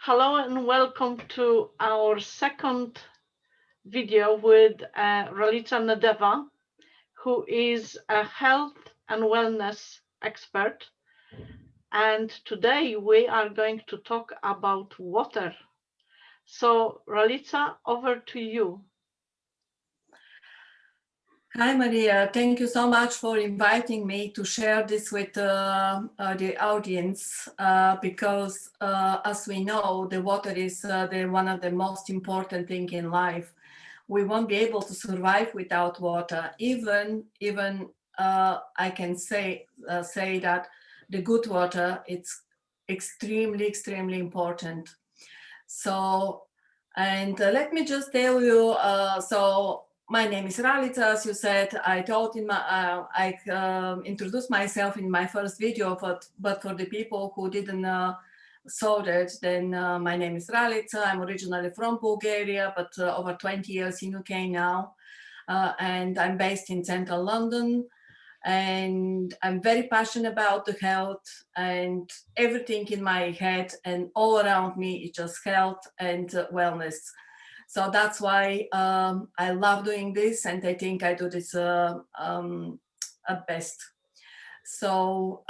Hello and welcome to our second video with Ralitsa Nedeva, who is a health and wellness expert. And today we are going to talk about water. So Ralitsa, over to you. Hi, Maria. Thank you so much for inviting me to share this with the audience because, as we know, the water is one of the most important things in life. We won't be able to survive without water. Even I can say that the good water it's extremely important. So, and let me just tell you. My name is Ralitsa, as you said. I told in my, I introduced myself in my first video, but for the people who didn't saw that, then my name is Ralitsa. I'm originally from Bulgaria, but over 20 years in UK now, and I'm based in central London. And I'm very passionate about the health, and everything in my head and all around me is just health and wellness. So that's why I love doing this, and I think I do this at best. So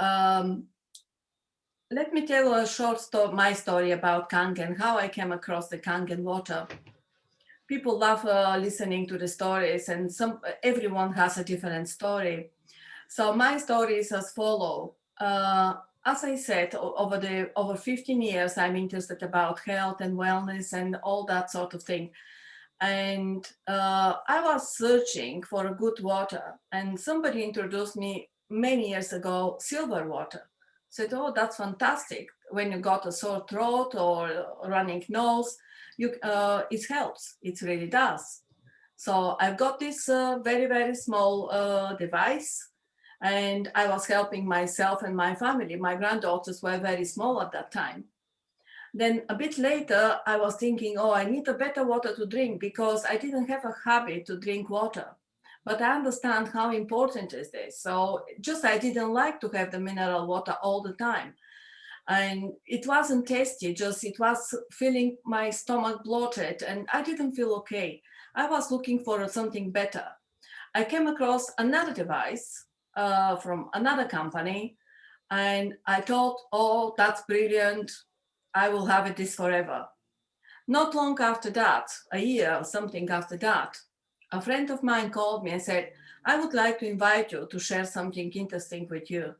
let me tell a short story, my story about Kangen, how I came across the Kangen water. People love listening to the stories, and everyone has a different story. So my story is as follows. As I said, over 15 years, I'm interested about health and wellness and all that sort of thing. And I was searching for a good water, and somebody introduced me many years ago silver water. Said, "Oh, that's fantastic! When you got a sore throat or running nose, it helps. It really does." So I've got this very small device, and I was helping myself and my family. My granddaughters were very small at that time. Then a bit later, I was thinking, oh, I need a better water to drink because I didn't have a habit to drink water. But I understand how important is this. So just I didn't like to have the mineral water all the time. And it wasn't tasty, just it was feeling my stomach bloated and I didn't feel okay. I was looking for something better. I came across another device from another company, and I thought, oh, that's brilliant. I will have this forever. Not long after that, a year or something after that, a friend of mine called me and said, I would like to invite you to share something interesting with you.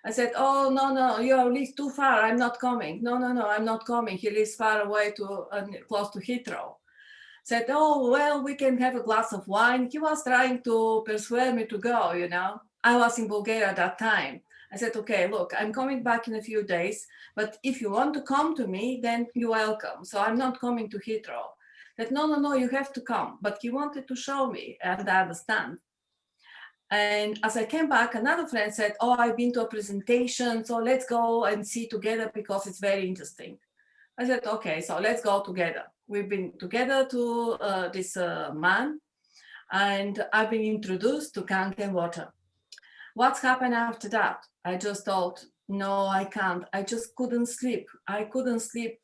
I said, oh, no, you live too far. I'm not coming. No, I'm not coming. He lives far away close to Heathrow. Said, oh, well, we can have a glass of wine. He was trying to persuade me to go, you know. I was in Bulgaria at that time. I said, okay, look, I'm coming back in a few days, but if you want to come to me, then you're welcome. So I'm not coming to Heathrow. That no, you have to come. But he wanted to show me, and I understand. And as I came back, another friend said, oh, I've been to a presentation, so let's go and see together because it's very interesting. I said, okay, so let's go together. We've been together to this man, and I've been introduced to Kangen water. What's happened after that? I just thought, no, I can't. I just couldn't sleep. I couldn't sleep.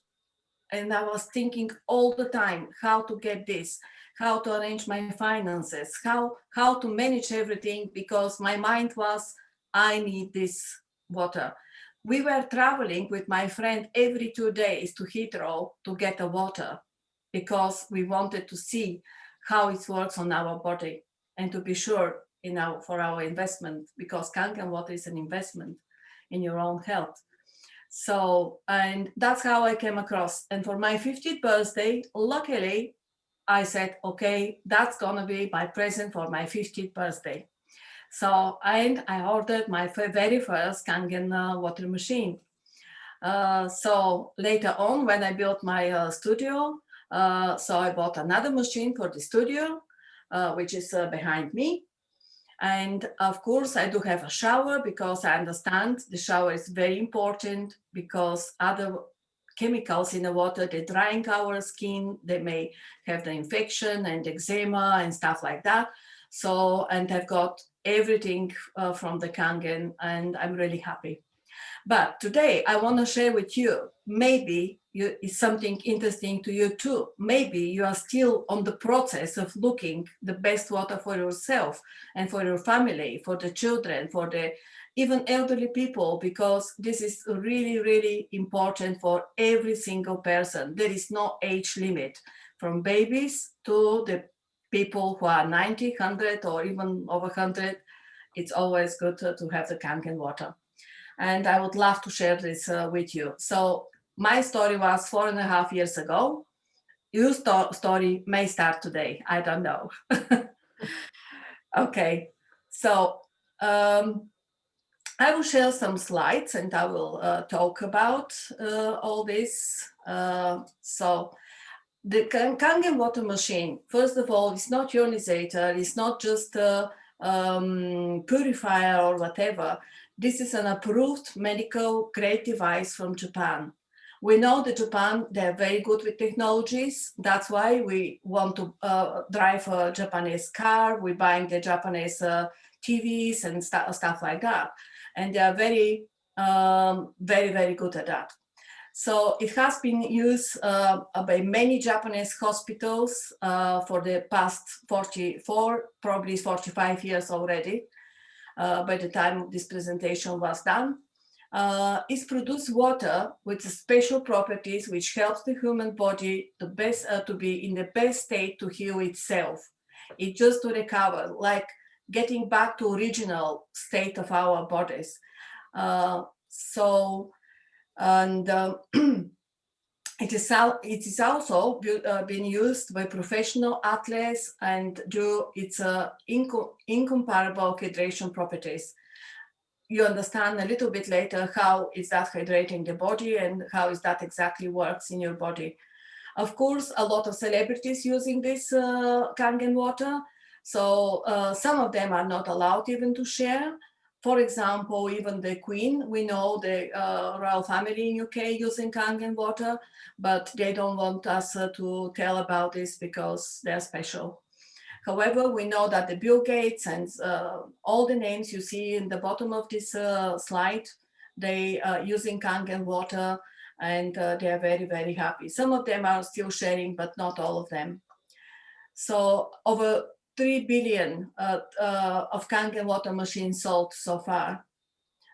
And I was thinking all the time how to get this, how to arrange my finances, how to manage everything, because my mind was, I need this water. We were traveling with my friend every 2 days to Heathrow to get the water because we wanted to see how it works on our body and to be sure for our investment, because Kangen water is an investment in your own health. So, and that's how I came across. And for my 50th birthday, luckily, I said, okay, that's gonna be my present for my 50th birthday. So, and I ordered my very first Kangen water machine. So later on, when I built my studio, so I bought another machine for the studio, which is behind me. And of course, I do have a shower because I understand the shower is very important because other chemicals in the water, they're drying our skin, they may have the infection and eczema and stuff like that. So, and I've got everything from the Kangen and I'm really happy. But today I want to share with you, maybe it's something interesting to you too. Maybe you are still on the process of looking the best water for yourself and for your family, for the children, for the even elderly people, because this is really, really important for every single person. There is no age limit, from babies to the people who are 90, 100, or even over 100. It's always good to have the Kangen water. And I would love to share this with you. So my story was 4.5 years ago. Your story may start today. I don't know. Okay, so I will share some slides and I will talk about all this. So the Kangen water machine, first of all, it's not ionizer, it's not just a purifier or whatever. This is an approved medical grade device from Japan. We know that Japan, they're very good with technologies. That's why we want to drive a Japanese car. We're buying the Japanese TVs and stuff like that. And they are very, very, very good at that. So it has been used by many Japanese hospitals for the past 44, probably 45 years already, by the time this presentation was done. It produces water with special properties which helps the human body to be in the best state to heal itself. It just to recover, like getting back to original state of our bodies. It is also been used by professional athletes and due its incomparable hydration properties. You understand a little bit later how is that hydrating the body and how is that exactly works in your body. Of course, a lot of celebrities using this Kangen water. So some of them are not allowed even to share. For example, even the Queen, we know the royal family in UK using Kangen water, but they don't want us to tell about this because they're special. However, we know that the Bill Gates and all the names you see in the bottom of this slide, they are using Kangen water and they are very, very happy. Some of them are still sharing, but not all of them. So over 3 billion of Kangen water machines sold so far.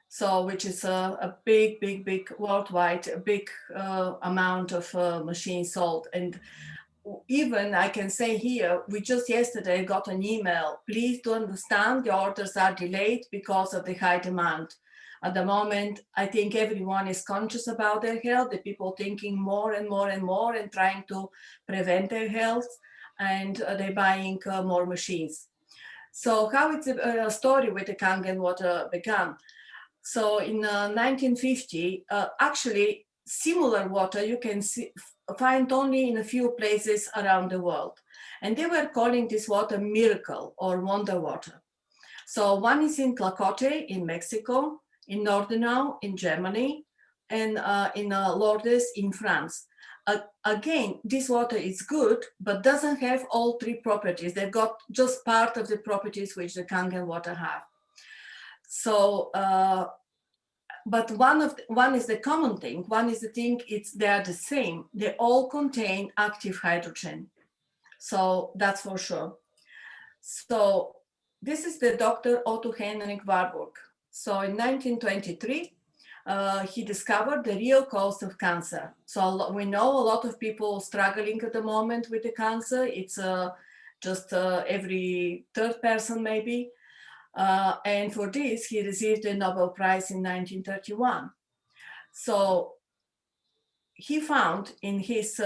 So which is a big, big, big worldwide, a big amount of machines sold. And even I can say here, we just yesterday got an email. Please do understand the orders are delayed because of the high demand. At the moment, I think everyone is conscious about their health, the people thinking more and more and more and trying to prevent their health, and they're buying more machines. So how it's a story with the Kangen water began. So in 1950, actually similar water you can find only in a few places around the world. And they were calling this water miracle or wonder water. So one is in Tlacote in Mexico, in Nordenau in Germany, and in Lourdes in France. Again, this water is good, but doesn't have all three properties. They've got just part of the properties which the Kangen water have. So, but one is the common thing. One is the thing, they're the same. They all contain active hydrogen. So that's for sure. So this is the Dr. Otto Heinrich Warburg. So in 1923, he discovered the real cause of cancer. So we know a lot of people struggling at the moment with the cancer. It's just every third person maybe. And for this, he received the Nobel Prize in 1931. So he found in his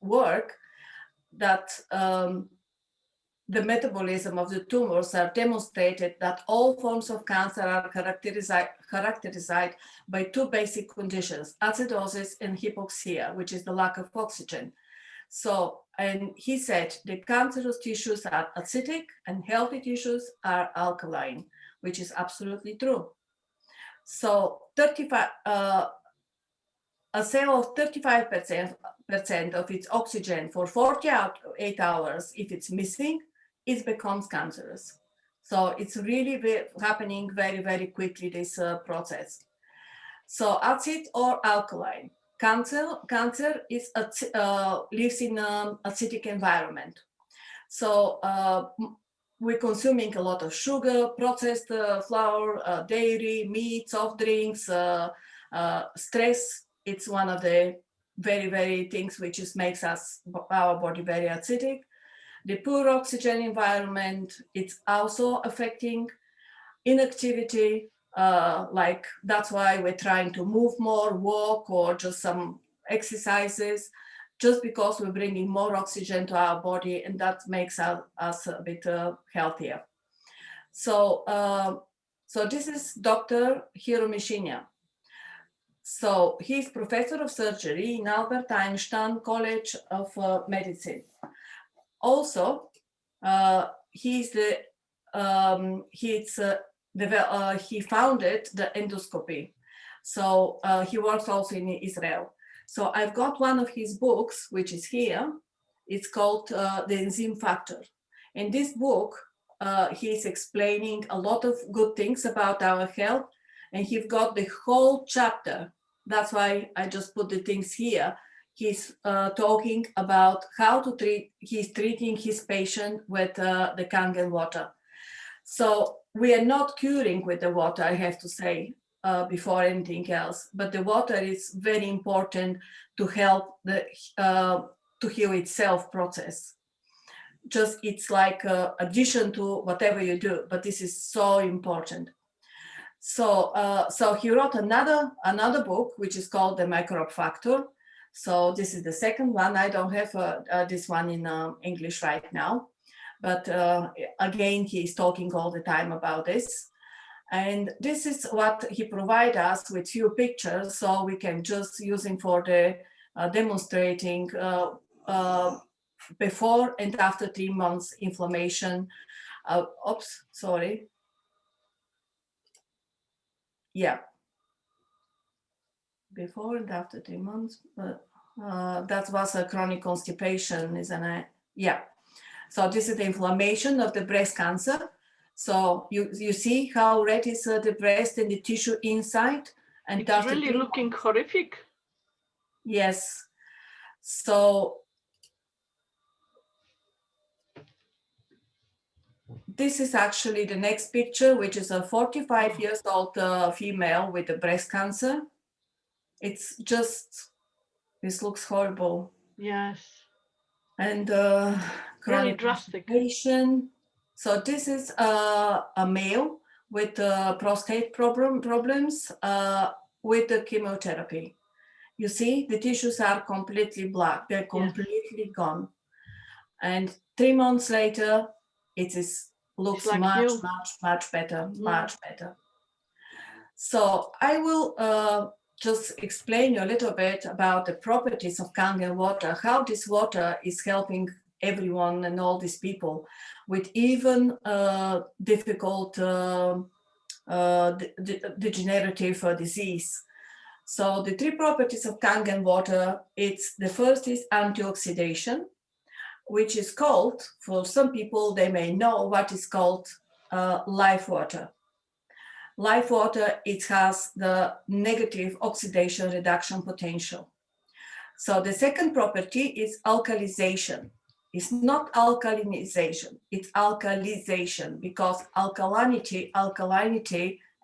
work that the metabolism of the tumors are demonstrated that all forms of cancer are characterized by two basic conditions, acidosis and hypoxia, which is the lack of oxygen. So, and he said the cancerous tissues are acidic and healthy tissues are alkaline, which is absolutely true. So a cell of 35% of its oxygen for 48 hours, if it's missing, it becomes cancerous. So it's really happening very, very quickly, this process. So acid or alkaline. Cancer is lives in an acidic environment. So we're consuming a lot of sugar, processed flour, dairy, meat, soft drinks, stress. It's one of the very, very things which is makes our body very acidic. The poor oxygen environment, it's also affecting inactivity. Like that's why we're trying to move more, walk, or just some exercises, just because we're bringing more oxygen to our body, and that makes us a bit healthier. So, so this is Dr. Hiromishinya. So he's professor of surgery in Albert Einstein College of Medicine. Also, he's the he founded the endoscopy. So he works also in Israel. So I've got one of his books, which is here. It's called The Enzyme Factor. In this book, he's explaining a lot of good things about our health, and he's got the whole chapter. That's why I just put the things here. He's talking about how to treat, he's treating his patient with the Kangen water. So we are not curing with the water, I have to say, before anything else, but the water is very important to help the to heal itself process. Just it's like a addition to whatever you do, but this is so important. So so he wrote another book which is called The Microbe Factor. So this is the second one. I don't have this one in English right now, but again, he's talking all the time about this. And this is what he provides us with few pictures, so we can just use him for the demonstrating before and after 3 months inflammation. Oops, sorry. Yeah. Before and after 3 months, that was a chronic constipation, isn't it? Yeah. So this is the inflammation of the breast cancer. So you see how red is the breast and the tissue inside, and it's really looking horrific. Yes. So this is actually the next picture, which is a 45 years old female with the breast cancer. It's just, this looks horrible. Yes. And really chronic drastic. constipation. So this is a male with prostate problems with the chemotherapy. You see, the tissues are completely black. They're completely gone. And 3 months later, it looks like much better, much better. So I will just explain you a little bit about the properties of Kangen water, how this water is helping everyone and all these people with even difficult degenerative disease. So the 3 properties of Kangen water, the first is antioxidation, which is called, for some people, they may know what is called life water. Life water, it has the negative oxidation reduction potential. So the second property is alkalization. It's not alkalinization, it's alkalization, because alkalinity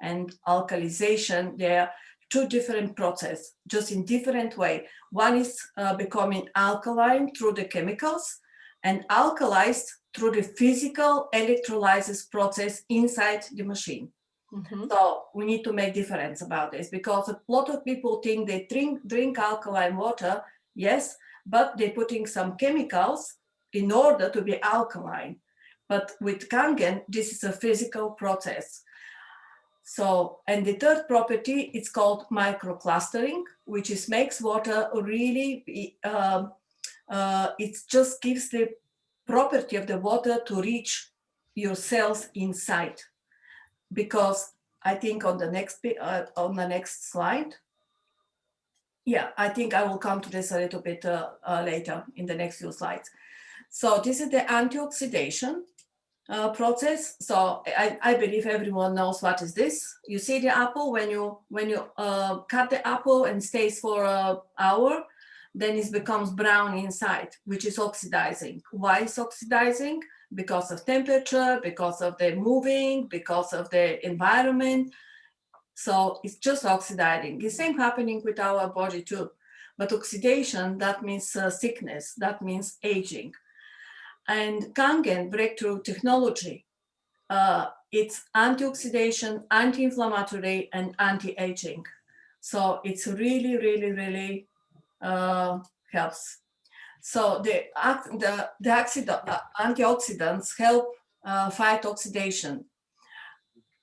and alkalization, they're 2 different processes, just in different way. One is becoming alkaline through the chemicals, and alkalized through the physical electrolysis process inside the machine. Mm-hmm. So we need to make difference about this, because a lot of people think they drink alkaline water, yes, but they're putting some chemicals in order to be alkaline. But with Kangen, this is a physical process. So, and the third property, it's called microclustering, which is makes water really, it just gives the property of the water to reach your cells inside. Because I think on the next slide, yeah, I think I will come to this a little bit later in the next few slides. So this is the antioxidation. process. So I believe everyone knows what is this. You see the apple, when you cut the apple and stays for an hour, then it becomes brown inside, which is oxidizing. Why is oxidizing? Because of temperature, because of the moving, because of the environment. So it's just oxidizing. The same happening with our body too. But oxidation, that means sickness, that means aging. And Kangen breakthrough technology, it's antioxidation, anti-inflammatory, and anti-aging. So it's really, really, really helps. So the antioxidants help fight oxidation.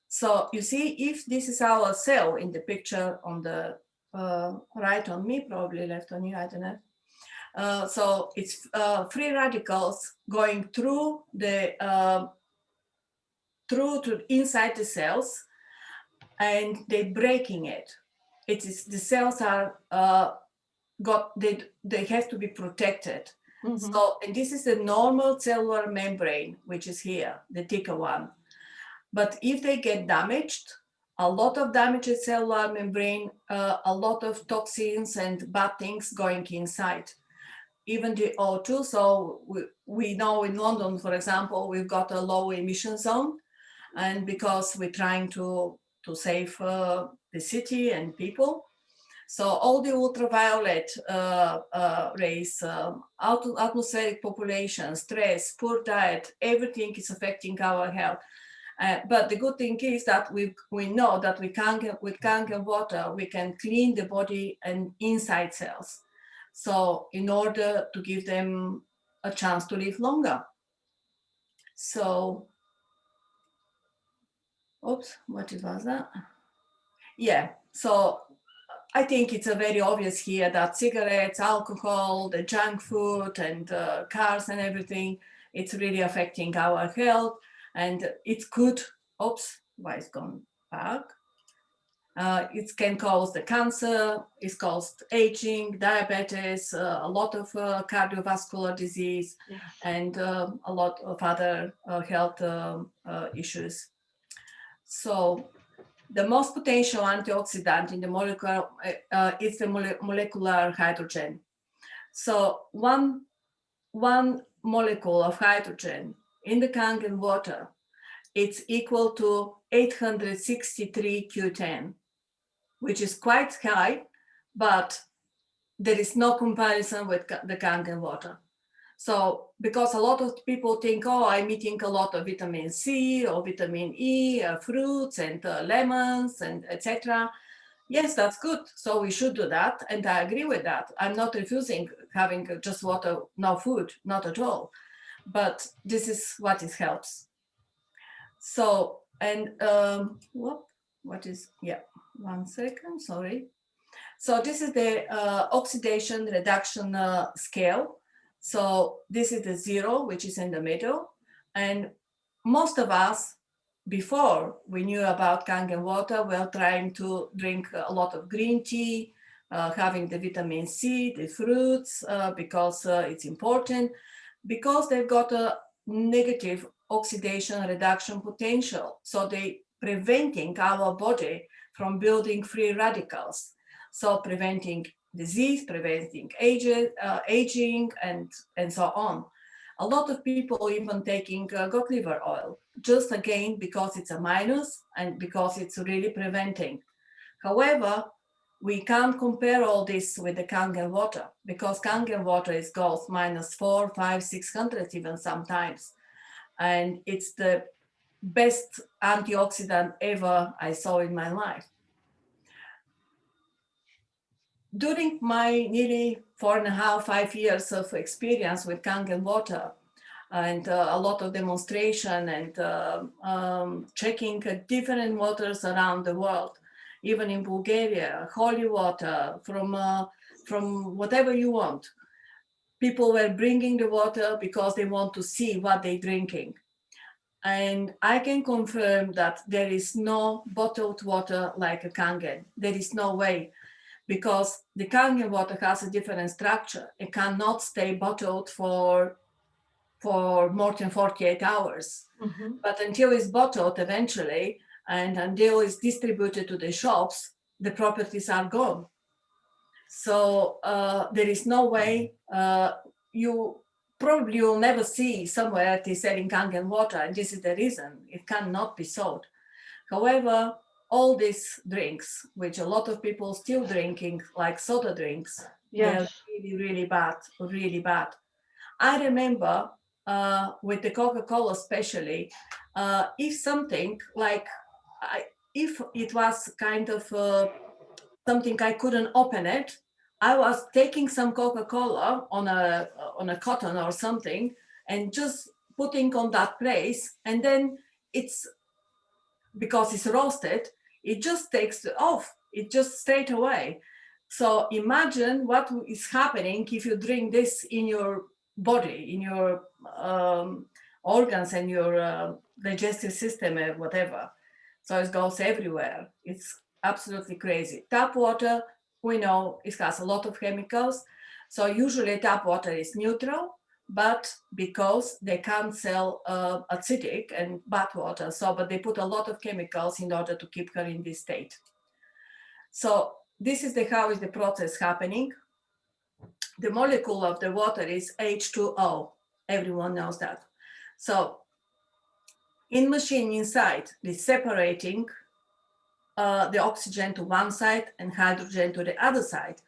So you see, if this is our cell in the picture on the right on me, probably left on you, I don't know. So it's free radicals going through the through to inside the cells, and they breaking it. It is the cells are they have to be protected. Mm-hmm. So, and this is the normal cellular membrane, which is here, the thicker one. But if they get damaged, a lot of damaged cellular membrane, a lot of toxins and bad things going inside. Even the O2. So we know in London, for example, we've got a low emission zone, and because we're trying to save the city and people, so all the ultraviolet rays, atmospheric population, stress, poor diet, everything is affecting our health. But the good thing is that we know that with Kangen water, we can clean the body and inside cells. So in order to give them a chance to live longer. So, oops, what was that? Yeah, so I think it's a very obvious here that cigarettes, alcohol, the junk food, and cars and everything, it's really affecting our health. And it could, oops, why it's gone back? It can cause the cancer, it's caused aging, diabetes, a lot of cardiovascular disease, Yes. and a lot of other health issues. So the most potential antioxidant in the molecular is the molecular hydrogen. So one molecule of hydrogen in the Kangen water, it's equal to 863 Q10, which is quite high, but there is no comparison with the Kangen water. So because a lot of people think, oh, I'm eating a lot of vitamin C or vitamin E, fruits and lemons and etc. Yes, that's good. So we should do that. And I agree with that. I'm not refusing having just water, no food, not at all. But this is what it helps. So, and what is, yeah, 1 second, sorry. So this is the oxidation reduction scale. So this is the 0, which is in the middle. And most of us, before we knew about Kangen water, were trying to drink a lot of green tea, having the vitamin C, the fruits, because it's important, because they've got a negative oxidation reduction potential. So they preventing our body from building free radicals. So preventing disease, preventing aging, and so on. A lot of people even taking goat liver oil, just again because it's a minus and because it's really preventing. However, we can't compare all this with the Kangen water, because Kangen water is goes -4, 5, 600 even sometimes. And it's the best antioxidant ever I saw in my life. During my nearly 4.5, 5 years of experience with Kangen water, and a lot of demonstration and checking different waters around the world, even in Bulgaria, holy water from whatever you want. People were bringing the water because they want to see what they're drinking. And I can confirm that there is no bottled water like a Kangen. There is no way, because the Kangen water has a different structure. It cannot stay bottled for for more than 48 hours. Mhm. But until it's bottled eventually and until it's distributed to the shops, the properties are gone. So there is no way you probably will never see somewhere it is selling Kangen water, and this is the reason it cannot be sold. However, all these drinks, which a lot of people still drinking, like soda drinks, they're Yes. really, really bad, really bad. I remember with the Coca-Cola especially, if something like, if it was kind of something I couldn't open it, I was taking some Coca-Cola on a cotton or something and just putting on that place, and then it's, because it's roasted, it just takes it off. It just straight away. So imagine what is happening if you drink this in your body, in your organs and your digestive system and whatever. So it goes everywhere. It's absolutely crazy. Tap water, we know it has a lot of chemicals. So usually tap water is neutral, but because they can't sell acidic and bad water, so but they put a lot of chemicals in order to keep her in this state. So this is the how is the process happening. The molecule of the water is H2O. Everyone knows that. So in machine inside, it's separating the oxygen to one side and hydrogen to the other side.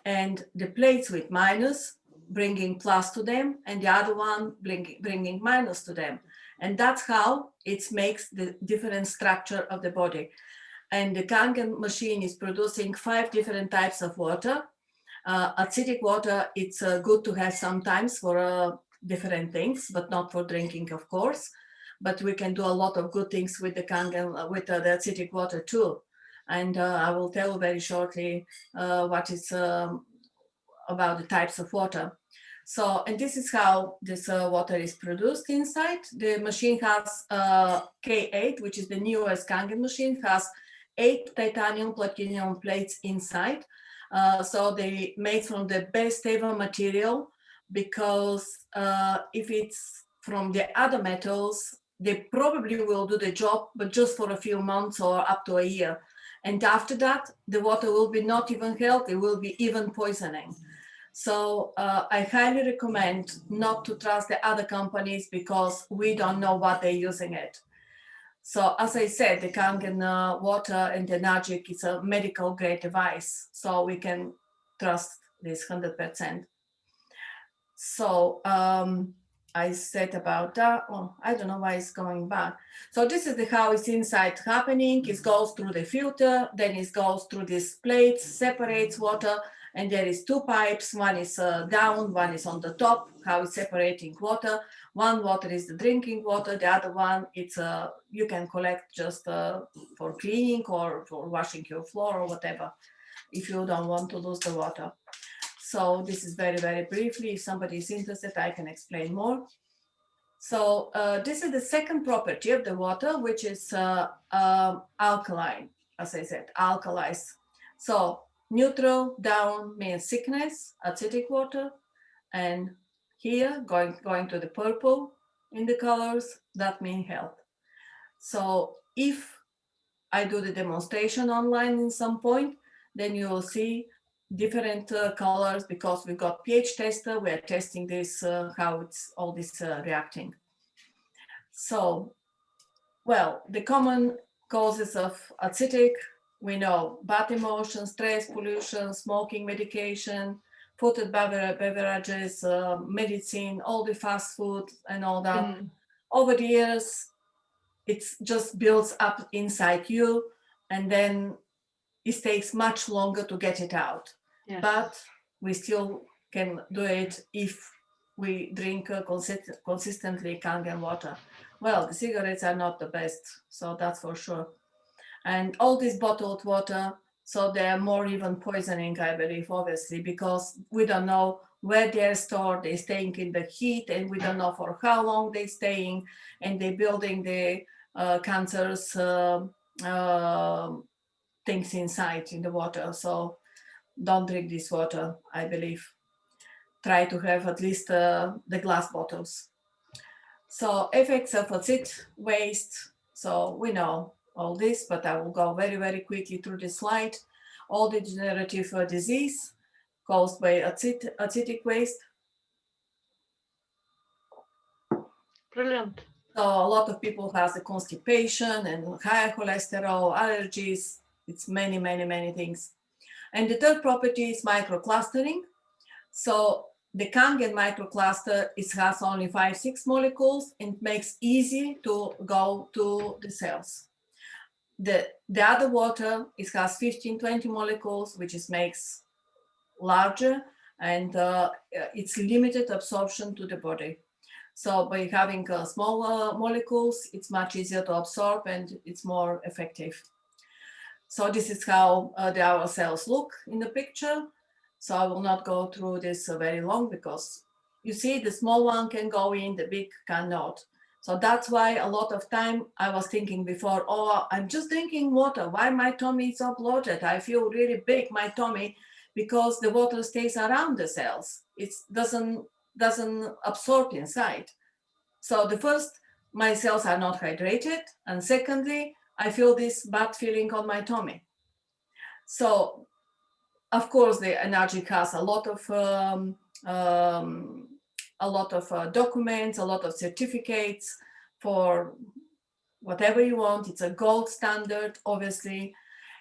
And the plates with minus bringing plus to them, and the other one bringing minus to them. And that's how it makes the different structure of the body. And the Kangen machine is producing 5 different types of water. Acidic water, it's good to have sometimes for different things, but not for drinking, of course. But we can do a lot of good things with the Kangen, with the acidic water too. And I will tell very shortly what is about the types of water. So, and this is how this water is produced inside. The machine has K8, which is the newest Kangen machine, has 8 titanium platinum plates inside. So they made from the best ever material, because if it's from the other metals, they probably will do the job, but just for a few months or up to a year. And after that, the water will be not even healthy, it will be even poisoning. So I highly recommend not to trust the other companies, because we don't know what they're using it. So as I said, the Kangen water and the Enagic is a medical grade device, so we can trust this 100%. So I said about that. Oh, I don't know why it's going back. So this is the how it's inside happening. It goes through the filter, then it goes through these plates, separates water, and there is 2 pipes. One is down, one is on the top, how it's separating water. One water is the drinking water, the other one, it's you can collect just for cleaning or for washing your floor or whatever, if you don't want to lose the water. So this is very, very briefly. If somebody is interested, I can explain more. So this is the second property of the water, which is alkaline, as I said, alkalized. So neutral down means sickness, acidic water, and here going to the purple in the colors, that means health. So if I do the demonstration online in some point, then you will see different colors, because we got pH tester. We are testing this, how it's all this reacting. So, well, the common causes of acidic, we know bad emotions, stress, pollution, smoking, medication, food beverages, medicine, all the fast food and all that. Mm. Over the years, it just builds up inside you, and then it takes much longer to get it out. Yes. But we still can do it if we drink consistently Kangen water. Well, the cigarettes are not the best, so that's for sure. And all this bottled water, so they're more even poisoning, I believe, obviously, because we don't know where they're stored. They're staying in the heat, and we don't know for how long they're staying, and they're building the cancers things inside in the water. So don't drink this water, I believe. Try to have at least the glass bottles. So effects of acid waste. So we know all this, but I will go very, very quickly through this slide. All the degenerative disease caused by acidic waste. Brilliant. So a lot of people has the constipation and high cholesterol, allergies. It's many, many, many things. And the third property is microclustering. So the Kangen microcluster, it has only 5-6 molecules and makes easy to go to the cells. The other water, it has 15-20 molecules, which is makes larger, and it's limited absorption to the body. So by having smaller molecules, it's much easier to absorb and it's more effective. So this is how our cells look in the picture. So I will not go through this very long because you see the small one can go in, the big cannot. So that's why a lot of time I was thinking before, oh, I'm just drinking water. Why my tummy is so bloated? I feel really big, my tummy, because the water stays around the cells. It doesn't absorb inside. So the first, my cells are not hydrated. And secondly, I feel this bad feeling on my tummy. So of course, the Enagic has a lot of documents, a lot of certificates for whatever you want. It's a gold standard, obviously.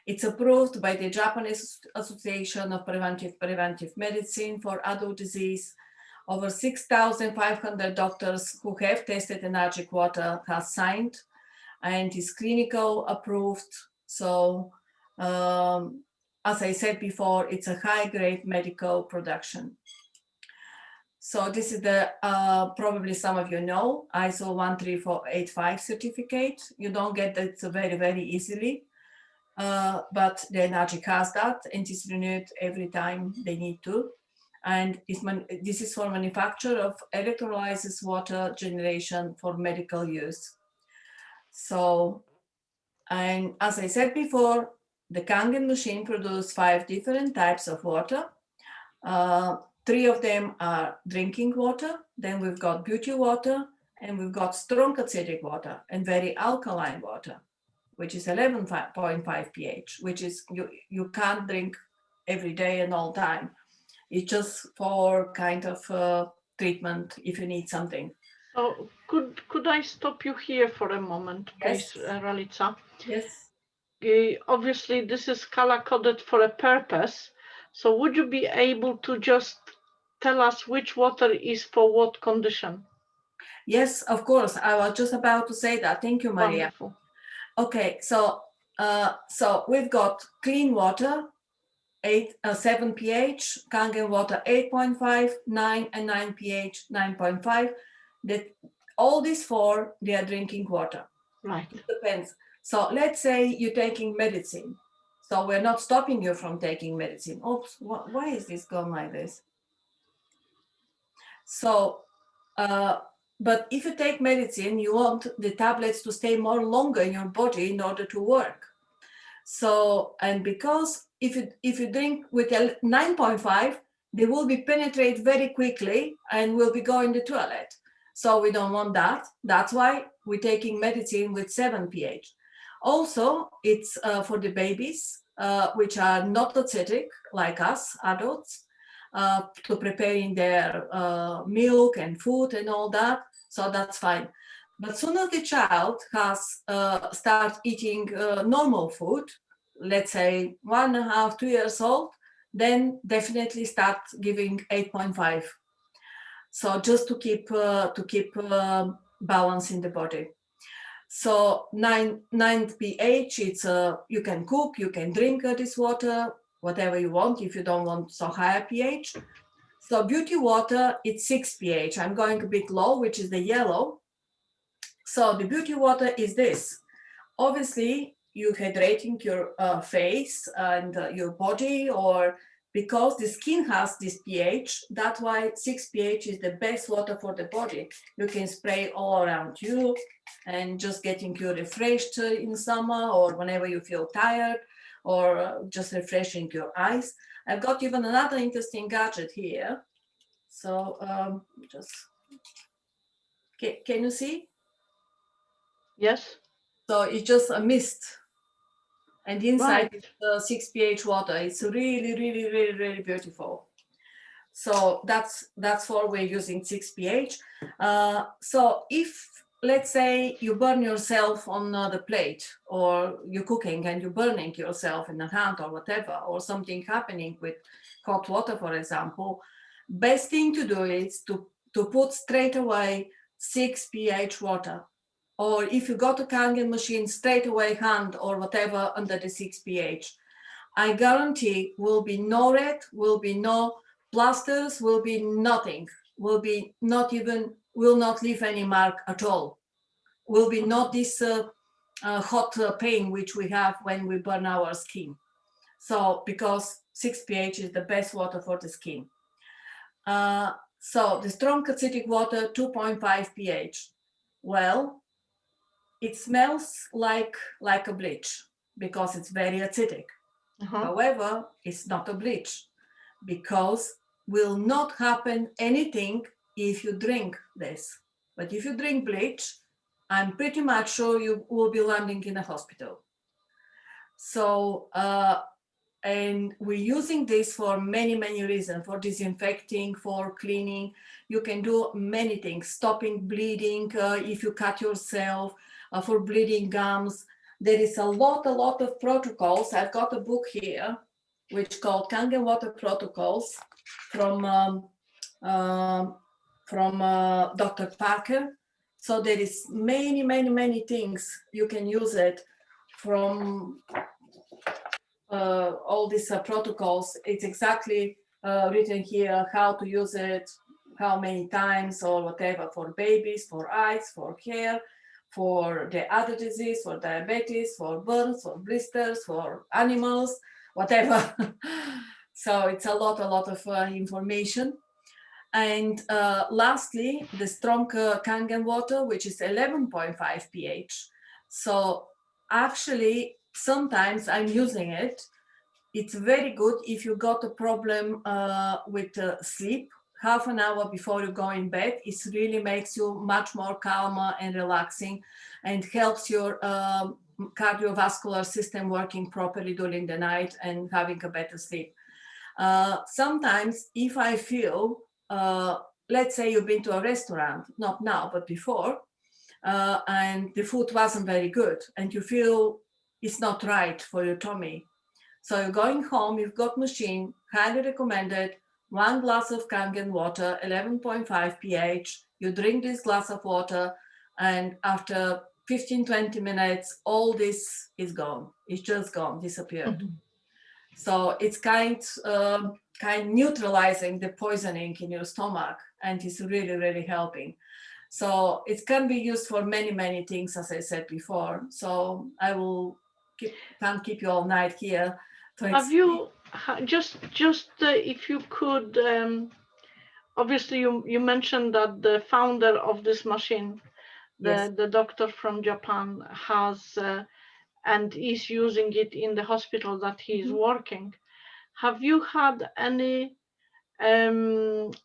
It's approved by the Japanese Association of Preventive Medicine for adult disease. Over 6,500 doctors who have tested Enagic water has signed, and is clinical approved. So as I said before, it's a high-grade medical production. So this is the, probably some of you know, ISO 13485 certificate. You don't get that very, very easily, but the Enagic has that, and it's renewed every time they need to. And this is for manufacture of electrolysis water generation for medical use. So, and as I said before, the Kangen machine produces 5 different types of water. 3 of them are drinking water. Then we've got beauty water, and we've got strong acidic water and very alkaline water, which is 11.5 pH, which is you can't drink every day and all time. It's just for kind of treatment if you need something. So could I stop you here for a moment, please, Yes. Ralitsa? Yes. Obviously, this is color-coded for a purpose. So would you be able to just tell us which water is for what condition? Yes, of course. I was just about to say that. Thank you, Maria. Wonderful. Okay, so we've got clean water, 7 pH, Kangen water 8.5, 9 and 9 pH, 9.5. That all these 4, they are drinking water. Right. It depends. So let's say you're taking medicine. So we're not stopping you from taking medicine. Oops, why is this going like this? So, but if you take medicine, you want the tablets to stay more longer in your body in order to work. So, and because if you drink with 9.5, they will be penetrate very quickly and will be going to the toilet. So we don't want that. That's why we're taking medicine with 7 pH. Also, it's for the babies, which are not acidic like us, adults, to preparing their milk and food and all that. So that's fine. But soon as the child has start eating normal food, let's say 1.5, 2 years old, then definitely start giving 8.5. So just to keep balance in the body. So 9 pH, it's you can cook, you can drink this water, whatever you want if you don't want so high pH. So beauty water, it's 6 pH. I'm going a bit low, which is the yellow. So the beauty water is this. Obviously, you're hydrating your face and your body, or because the skin has this pH, that's why 6 pH is the best water for the body. You can spray all around you and just getting you refreshed in summer or whenever you feel tired, or just refreshing your eyes. I've got even another interesting gadget here. So just Can you see? Yes. So it's just a mist, and inside Right. is 6 pH water. It's really, really, really, really beautiful. So that's why we're using 6 pH. So if, let's say, you burn yourself on the plate, or you're cooking and you're burning yourself in the hand or whatever, or something happening with hot water, for example, best thing to do is to put straight away 6 pH water. Or if you got a Kangen machine, straight away hand or whatever under the 6 pH. I guarantee will be no red, will be no plasters, will be nothing, will be not even, will not leave any mark at all. Will be not this hot pain which we have when we burn our skin. So because 6 pH is the best water for the skin. So the strong acidic water, 2.5 pH. Well, it smells like a bleach because it's very acidic. However, it's not a bleach because will not happen anything if you drink this. But if you drink bleach, I'm pretty much sure you will be landing in a hospital. So, and we're using this for many, many reasons, for disinfecting, for cleaning. You can do many things, stopping bleeding if you cut yourself, for bleeding gums. There is a lot of protocols. I've got a book here, which called Kangen Water Protocols from Dr. Parker. So there is many, many, many things you can use it from all these protocols. It's exactly written here how to use it, how many times or whatever, for babies, for eyes, for hair, for the other disease, for diabetes, for burns, for blisters, for animals, whatever. So it's a lot of information. And lastly, the strong Kangen water, which is 11.5 pH. So actually, sometimes I'm using it. It's very good if you got a problem with sleep. Half an hour before you go in bed, it really makes you much more calmer and relaxing, and helps your cardiovascular system working properly during the night and having a better sleep. Sometimes if I feel, let's say you've been to a restaurant, not now, but before, and the food wasn't very good, and you feel it's not right for your tummy. So you're going home, you've got machine, highly recommended, 1 glass of Kangen water, 11.5 pH. You drink this glass of water, and after 15-20 minutes, all this is gone. It's just gone, disappeared. So it's kind neutralizing the poisoning in your stomach, and it's really, really helping. So it can be used for many, many things, as I said before. So I will can't keep you all night here. Have you just if you could, obviously you mentioned that the founder of this machine, the doctor from Japan, has and is using it in the hospital that he is working. Have you had any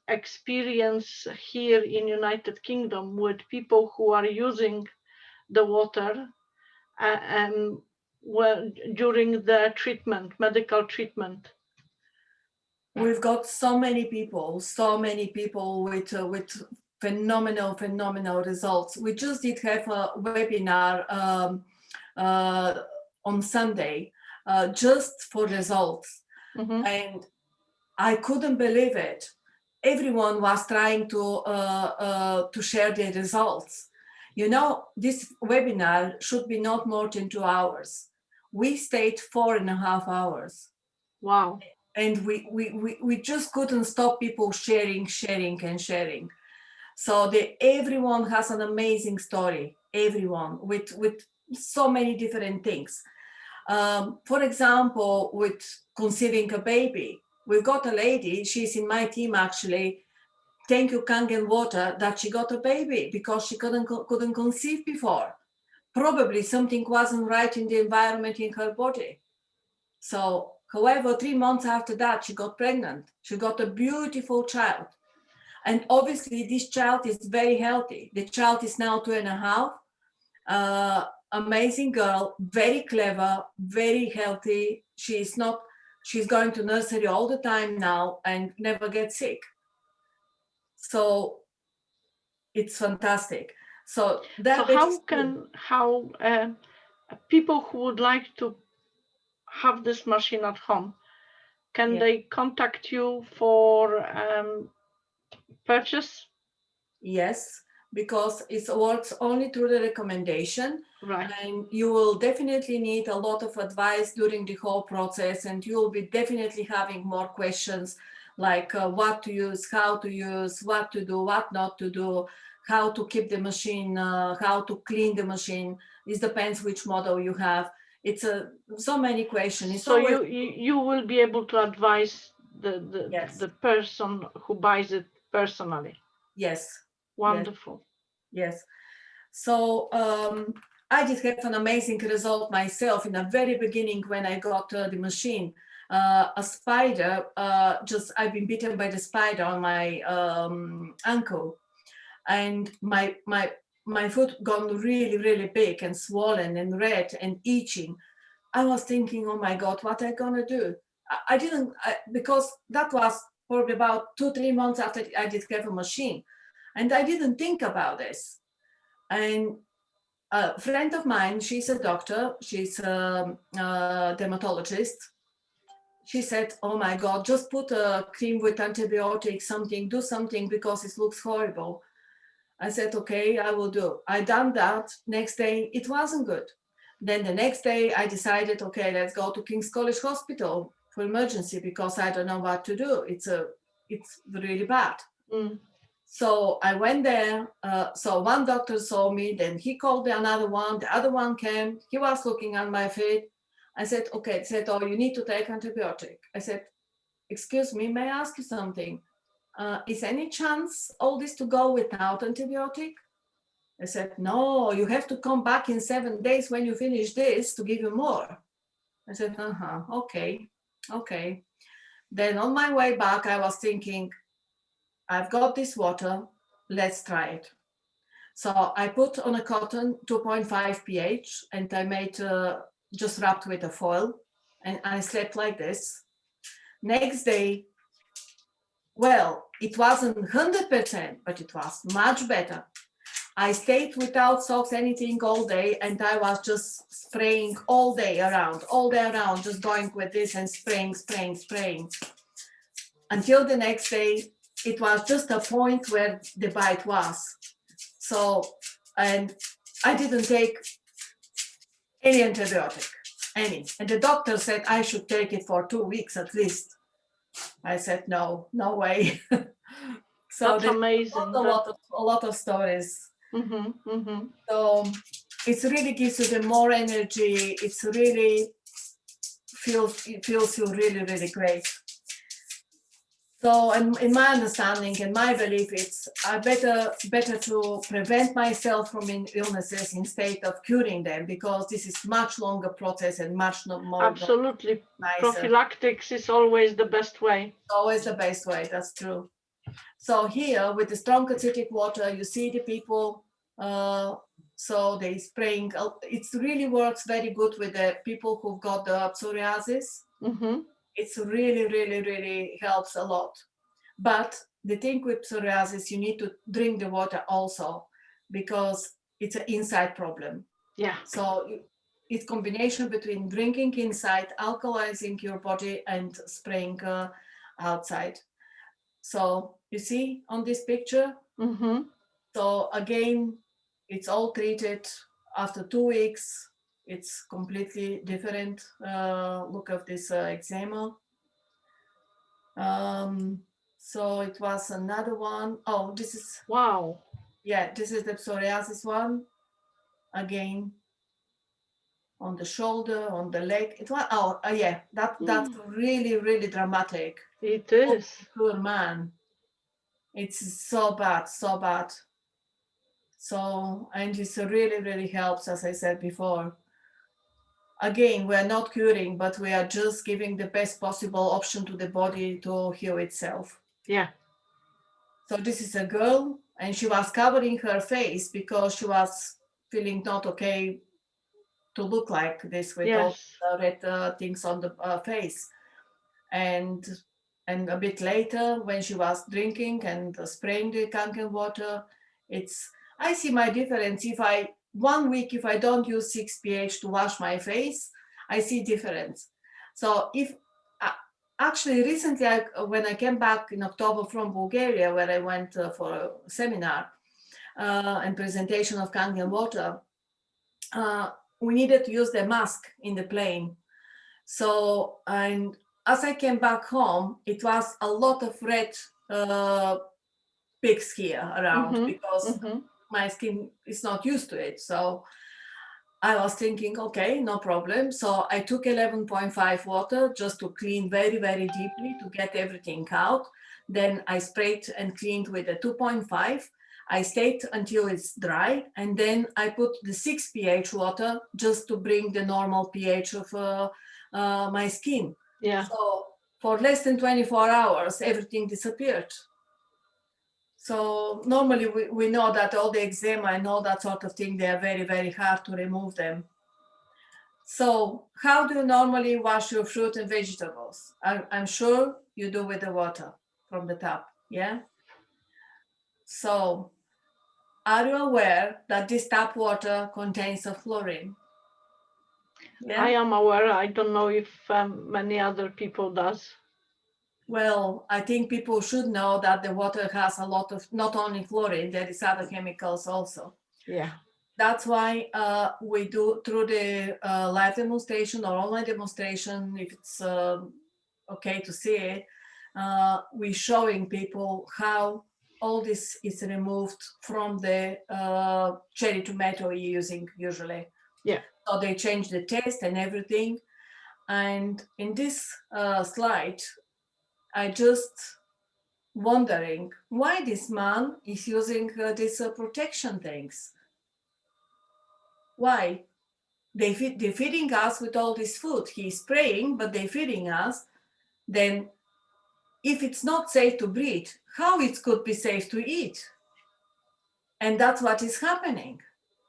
experience here in United Kingdom with people who are using the water well, during the treatment, medical treatment? We've got so many people with phenomenal results. We just did have a webinar on Sunday just for results. And I couldn't believe it. Everyone was trying to share their results. You know, this webinar should be not more than 2 hours. We stayed 4.5 hours. Wow. And we just couldn't stop people sharing. So everyone has an amazing story, everyone, with so many different things. For example, with conceiving a baby, we've got a lady, she's in my team actually, thank you Kangen Water, that she got a baby because she couldn't conceive before. Probably something wasn't right in the environment in her body. So however, 3 months after that, she got pregnant. She got a beautiful child. And obviously this child is very healthy. The child is now 2.5. Amazing girl, very clever, very healthy. She's going to nursery all the time now and never gets sick. So it's fantastic. So how people who would like to have this machine at home, can they contact you for purchase? Yes, because it works only through the recommendation. Right. And you will definitely need a lot of advice during the whole process, and you will be definitely having more questions like what to use, how to use, what to do, what not to do, how to keep the machine, how to clean the machine. This depends which model you have. It's so many questions. So you will be able to advise the person who buys it personally. Yes. Wonderful. Yes. So I did have an amazing result myself in the very beginning when I got the machine. A spider, I've been bitten by the spider on my ankle, and my foot gone really, really big and swollen and red and itching. I was thinking, oh my God, what am I gonna do? I didn't, because that was probably about 2-3 months after I did have a machine, and I didn't think about this. And a friend of mine, she's a doctor, she's a dermatologist. She said, oh my God, just put a cream with antibiotics, do something because it looks horrible. I said, okay, I will do. I done that. Next day, it wasn't good. Then the next day I decided, okay, let's go to King's College Hospital for emergency because I don't know what to do. It's really bad. Mm. So I went there. So one doctor saw me, then he called another one. The other one came. He was looking at my feet. I said, okay. He said, oh, you need to take antibiotic. I said, excuse me, may I ask you something? Is any chance all this to go without antibiotic? I said, no, you have to come back in 7 days when you finish this to give you more. I said, okay. Then on my way back, I was thinking, I've got this water, let's try it. So I put on a cotton 2.5 pH and I made just wrapped with a foil, and I slept like this. Next day, well, it wasn't 100%, but it was much better. I stayed without socks, anything all day, and I was just spraying all day around, just going with this and spraying. Until the next day, it was just a point where the bite was. So, and I didn't take any antibiotic, any. And the doctor said I should take it for 2 weeks at least. I said, no way. So that's amazing. A lot of stories. Mm-hmm, mm-hmm. So it really gives you the more energy. It's really feels you really, really great. So, and in my understanding and my belief, it's better to prevent myself from illnesses instead of curing them, because this is much longer process and much more. Absolutely, prophylactics is always the best way. Always the best way. That's true. So here with the strong acidic water, you see the people. So they spraying. It really works very good with the people who've got the psoriasis. Mm-hmm. It's really, really, really helps a lot. But the thing with psoriasis, you need to drink the water also, because it's an inside problem. Yeah. So it's combination between drinking inside, alkalizing your body, and spraying outside. So you see on this picture. Mm-hmm. So again, it's all treated after 2 weeks. It's completely different. Look at this eczema. So it was another one. Oh, this is, wow. Yeah, this is the psoriasis one. Again, on the shoulder, on the leg. It was, yeah, that's really, really dramatic. It is. Oh, poor man. It's so bad. So, and it really, really helps, as I said before. Again, we're not curing, but we are just giving the best possible option to the body to heal itself. Yeah. So this is a girl, and she was covering her face because she was feeling not okay to look like this with all Yes. the red things on the face. And a bit later, when she was drinking and spraying the Kangen water, it's I see my difference. If I 1 week, if I don't use 6 pH to wash my face, I see difference. So if uh, actually recently, when I came back in October from Bulgaria, where I went for a seminar and presentation of Kangen water, uh, we needed to use the mask in the plane. So, and as I came back home, it was a lot of red pigs here around Mm-hmm. because Mm-hmm. my skin is not used to it. So I was thinking, okay, no problem. So I took 11.5 water just to clean very, very deeply to get everything out. Then I sprayed and cleaned with a 2.5. I stayed until it's dry. And then I put the 6 pH water just to bring the normal pH of my skin. Yeah. So for less than 24 hours, everything disappeared. So normally we know that all the eczema and all that sort of thing, they are very, very hard to remove them. So how do you normally wash your fruit and vegetables? I'm sure you do with the water from the tap, yeah? So are you aware that this tap water contains a fluorine? I Yeah? am aware. I don't know if many other people does. Well, I think people should know that the water has a lot of, not only fluorine, there is other chemicals also. Yeah. That's why we do through the live demonstration or online demonstration, if it's okay to see it, we're showing people how all this is removed from the cherry tomato you're using usually. Yeah. So they change the taste and everything. And in this slide, I just wondering why this man is using these protection things. Why? They're feeding us with all this food. He's spraying, but they're feeding us. Then, if it's not safe to breathe, how it could be safe to eat? And that's what is happening.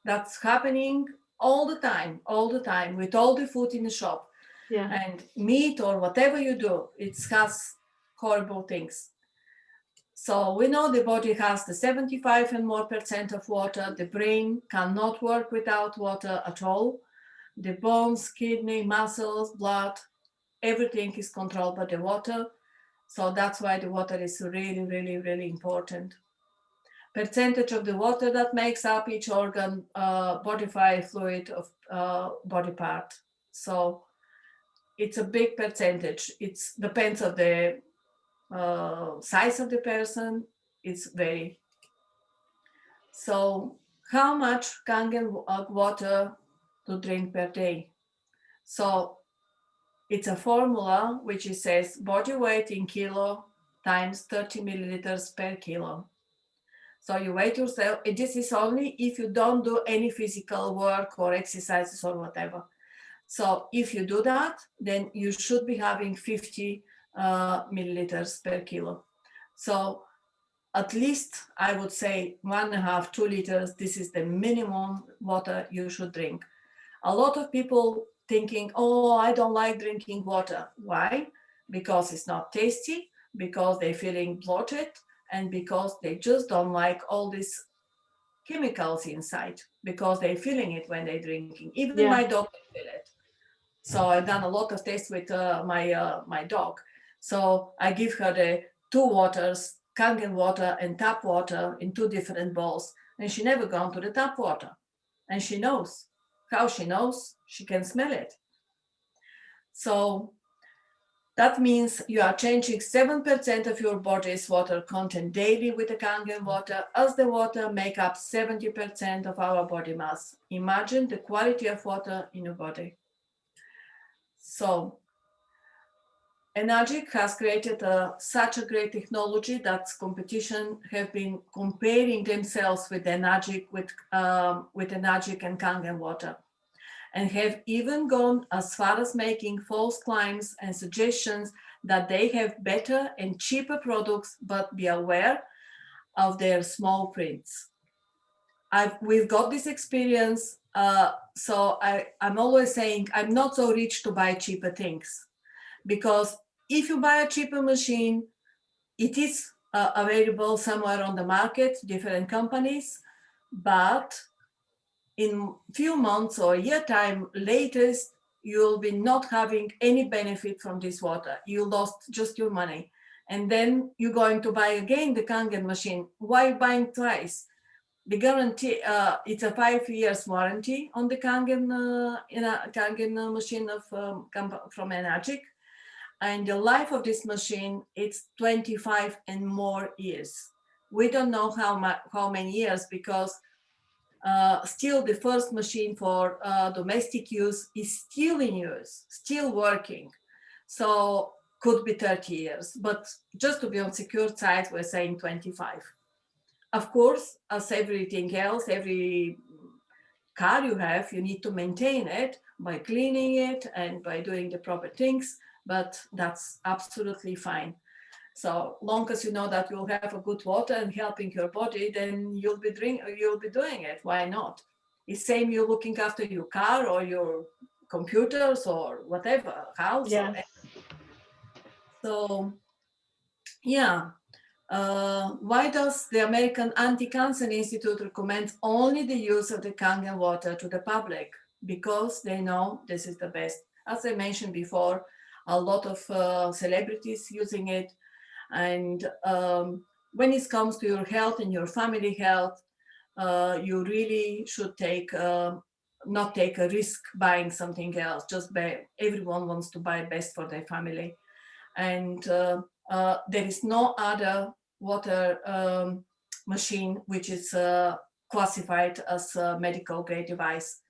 That's happening all the time with all the food in the shop. Yeah. And meat or whatever you do, it has horrible things. So we know the body has the 75 and more percent of water. The brain cannot work without water at all. The bones, kidney, muscles, blood, everything is controlled by the water. So that's why the water is really, really, really important. Percentage of the water that makes up each organ, body fluid of body part. So it's a big percentage. It depends on the size of the person. It's very. So how much Kangen water to drink per day? So it's a formula which it says body weight in kilo times 30 milliliters per kilo. So you weigh yourself. This is only if you don't do any physical work or exercises or whatever. So if you do that, then you should be having 50 milliliters per kilo. So at least I would say 1.5, 2 liters. This is the minimum water you should drink. A lot of people thinking, oh, I don't like drinking water. Why? Because it's not tasty, because they're feeling bloated, and because they just don't like all these chemicals inside, because they're feeling it when they're drinking. Even my Yeah. dog can feel it. So I've done a lot of tests with my dog. So I give her the two waters, Kangen water and tap water in two different bowls, and she never gone to the tap water. And she knows. How she knows? She can smell it. So that means you are changing 7% of your body's water content daily with the Kangen water, as the water make up 70% of our body mass. Imagine the quality of water in your body. So Enagic has created such a great technology that competition have been comparing themselves with Enagic, with Enagic and Kangen water, and have even gone as far as making false claims and suggestions that they have better and cheaper products. But be aware, of their small prints. We've got this experience, so I'm always saying I'm not so rich to buy cheaper things, because if you buy a cheaper machine, it is available somewhere on the market, different companies, but in few months or a year time latest, you'll be not having any benefit from this water. You lost just your money. And then you're going to buy again the Kangen machine. Why buying twice? The guarantee, it's a 5 years warranty on the Kangen, Kangen machine from Enagic. And the life of this machine, it's 25 and more years. We don't know how many years, because still the first machine for domestic use is still in use, still working. So could be 30 years, but just to be on secure side, we're saying 25. Of course, as everything else, every car you have, you need to maintain it by cleaning it and by doing the proper things, but that's absolutely fine. So long as you know that you'll have a good water and helping your body, then you'll be doing it. Why not? It's same you're looking after your car or your computers or whatever, house. Yes. So yeah. Why does the American Anti-Cancer Institute recommend only the use of the Kangen water to the public? Because they know this is the best. As I mentioned before, a lot of celebrities using it. And when it comes to your health and your family health, you really should not take a risk buying something else. Everyone wants to buy best for their family. And there is no other water machine which is classified as a medical grade device.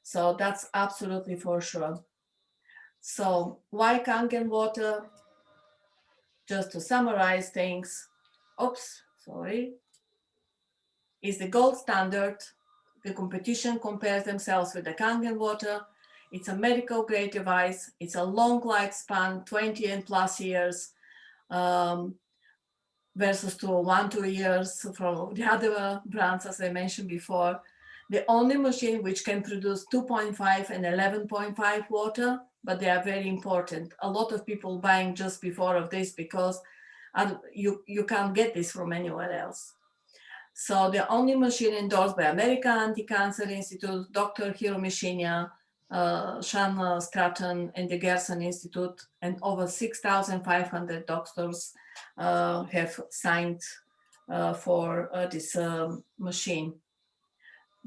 So that's absolutely for sure. So why Kangen water? Just to summarize things, is the gold standard. The competition compares themselves with the Kangen water. It's a medical grade device. It's a long lifespan, 20 and plus years, versus to 1-2 years from the other brands, as I mentioned before. The only machine which can produce 2.5 and 11.5 water, but they are very important. A lot of people buying just before of this because you can't get this from anywhere else. So the only machine endorsed by American Anti-Cancer Institute, Dr. Hiromi Shinya, Sean Stratton, and the Gerson Institute, and over 6,500 doctors have signed for this machine.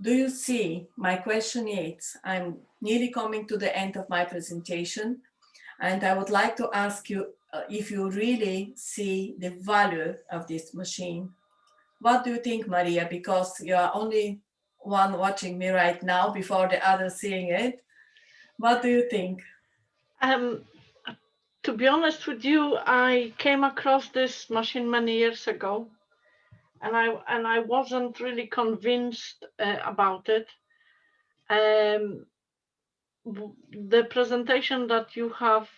Do you see? My question is, I'm nearly coming to the end of my presentation, and I would like to ask you if you really see the value of this machine. What do you think, Maria? Because you are only one watching me right now before the others seeing it. What do you think? To be honest with you, I came across this machine many years ago, and I wasn't really convinced about it. The presentation that you have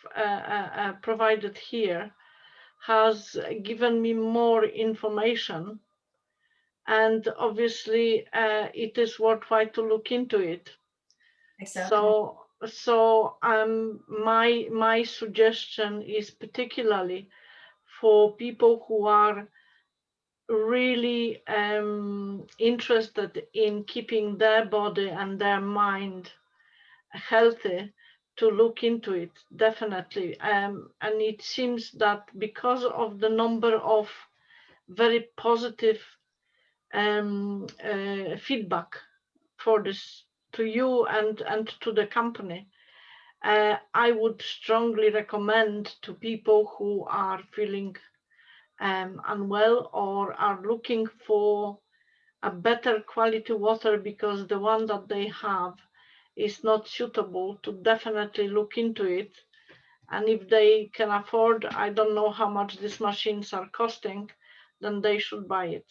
provided here has given me more information, and obviously it is worthwhile to look into it. Exactly. So my suggestion is particularly for people who are really interested in keeping their body and their mind healthy, to look into it, definitely. And it seems that because of the number of very positive feedback for this to you and to the company, I would strongly recommend to people who are feeling unwell or are looking for a better quality water because the one that they have is not suitable, to definitely look into it. And if they can afford, I don't know how much these machines are costing, then they should buy it.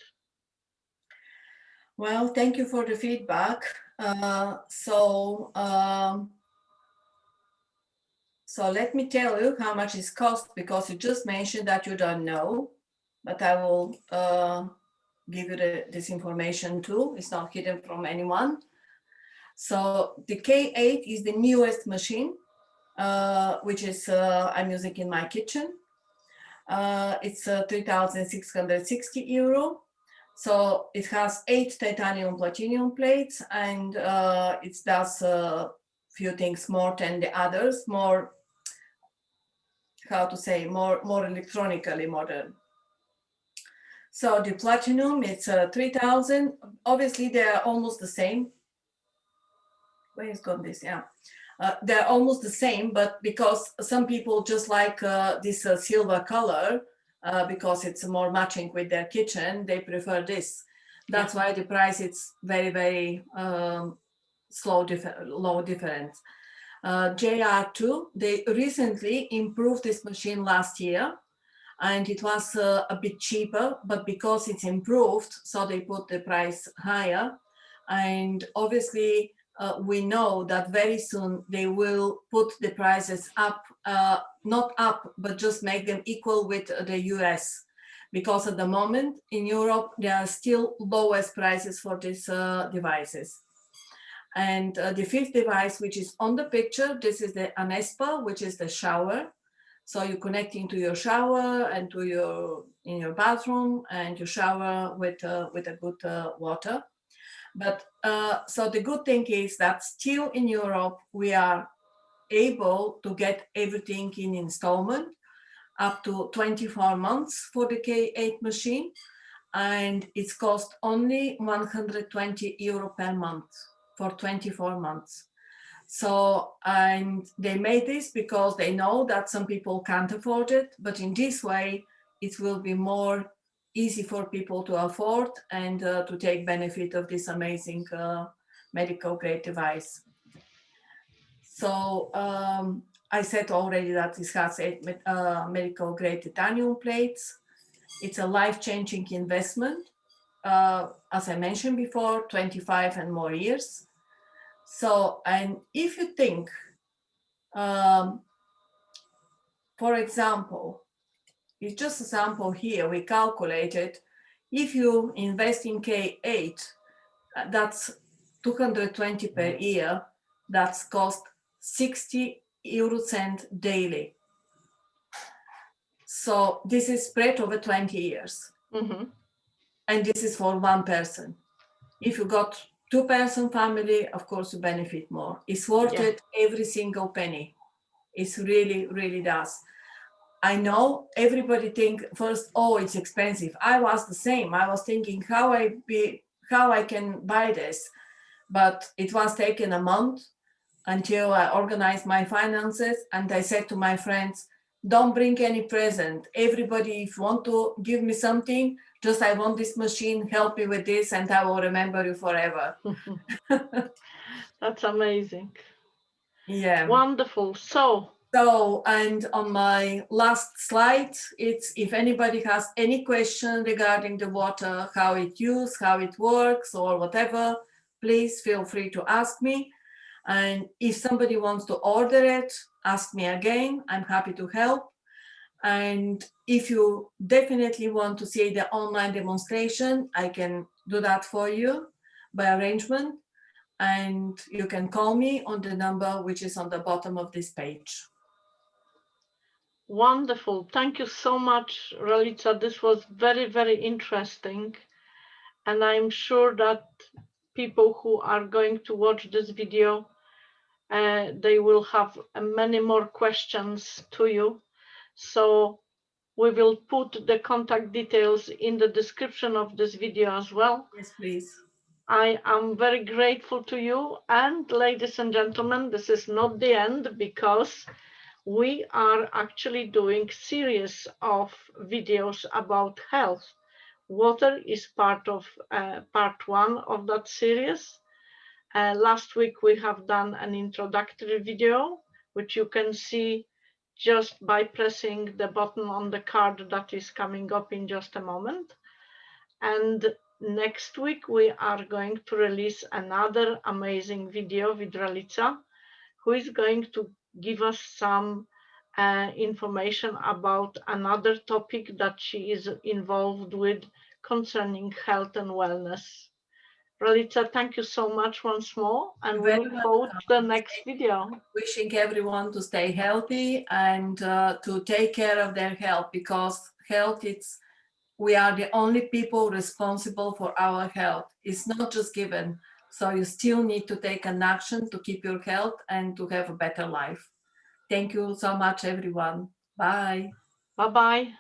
Well, thank you for the feedback. So let me tell you how much it costs, because you just mentioned that you don't know, but I will give you this information too. It's not hidden from anyone. So the K8 is the newest machine, which is I'm using in my kitchen. It's 3,660 euro. So it has 8 titanium platinum plates, and it does a few things more than the others, more, how to say, more electronically modern. So the platinum, it's 3,000. Obviously, they're almost the same. Where is got this? Yeah. They're almost the same, but because some people just like this silver color, because it's more matching with their kitchen, they prefer this. That's why the price is very, very low difference. JR2, they recently improved this machine last year, and it was a bit cheaper, but because it's improved, so they put the price higher. And obviously, we know that very soon they will put the prices up, not up, but just make them equal with the US. Because at the moment in Europe, there are still lowest prices for these devices. And the fifth device, which is on the picture, this is the Anespa, which is the shower. So you connect into your shower and in your bathroom, and you shower with a good water. But so the good thing is that still in Europe, we are able to get everything in installment up to 24 months for the K8 machine. And it's cost only 120 euro per month for 24 months. So, and they made this because they know that some people can't afford it, but in this way, it will be more easy for people to afford and to take benefit of this amazing medical grade device. So I said already that this has 8 medical grade titanium plates. It's a life-changing investment. As I mentioned before, 25 and more years. So, and if you think, for example, it's just a sample here, we calculated, if you invest in K8, that's 220 per year, that's cost 60 euro cent daily. So this is spread over 20 years. Mm-hmm. And this is for one person. If you got 2-person family, of course you benefit more. It's worth it, every single penny. It's really, really does. I know everybody think first, oh, it's expensive. I was the same. I was thinking how I can buy this, but it was taken a month until I organized my finances, and I said to my friends, don't bring any present. Everybody, if you want to give me something, just I want this machine, help me with this, and I will remember you forever. That's amazing. Yeah. Wonderful. So, and on my last slide, it's if anybody has any question regarding the water, how it used, how it works, or whatever, please feel free to ask me. And if somebody wants to order it, ask me again. I'm happy to help. And if you definitely want to see the online demonstration, I can do that for you by arrangement. And you can call me on the number which is on the bottom of this page. Wonderful. Thank you so much, Ralitsa. This was very, very interesting. And I'm sure that people who are going to watch this video, they will have many more questions to you. So we will put the contact details in the description of this video as well. Yes, please. I am very grateful to you. And ladies and gentlemen, this is not the end, because we are actually doing series of videos about health. Water is part of part 1 of that series. Last week we have done an introductory video, which you can see just by pressing the button on the card that is coming up in just a moment. And next week we are going to release another amazing video with Ralitsa, who is going to give us some information about another topic that she is involved with concerning health and wellness. Ralitsa, thank you so much once more, and we look forward to the next video. Wishing everyone to stay healthy and to take care of their health, because health, we are the only people responsible for our health. It's not just given. So you still need to take an action to keep your health and to have a better life. Thank you so much, everyone. Bye. Bye-bye.